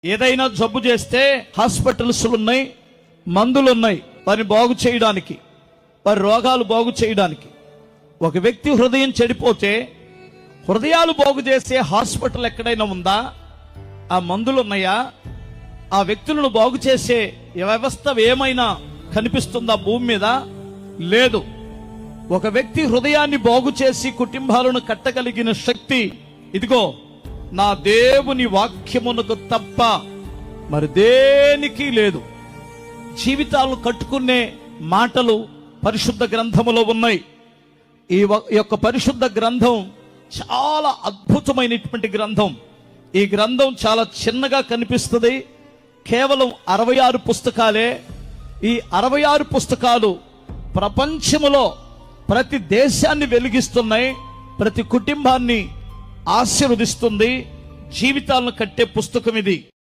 ఏదైనా జబ్బు చేస్తే హాస్పిటల్స్ ఉన్నాయి, మందులు ఉన్నాయి వారిని బాగు చేయడానికి, వారి రోగాలు బాగు చేయడానికి. ఒక వ్యక్తి హృదయం చెడిపోతే హృదయాలు బాగు చేసే హాస్పిటల్ ఎక్కడైనా ఉందా? ఆ మందులు ఉన్నాయా? ఆ వ్యక్తులను బాగు చేసే వ్యవస్థ ఏమైనా కనిపిస్తుందా భూమి మీద? లేదు. ఒక వ్యక్తి హృదయాన్ని బాగు చేసి కుటుంబాలను కట్టగలిగిన శక్తి ఇదిగో నా దేవుని వాక్యమునకు తప్ప మరి దేనికి లేదు. జీవితాలను కట్టుకునే మాటలు పరిశుద్ధ గ్రంథములో ఉన్నాయి. ఈ యొక్క పరిశుద్ధ గ్రంథం చాలా అద్భుతమైనటువంటి గ్రంథం. ఈ గ్రంథం చాలా చిన్నగా కనిపిస్తుంది. కేవలం 66 పుస్తకాలే. ఈ 66 పుస్తకాలు ప్రపంచములో ప్రతి దేశాన్ని వెలిగిస్తున్నాయి, ప్రతి కుటుంబాన్ని ఆశీర్వదిస్తుంది, జీవితాలను కట్టే పుస్తకం ఇది.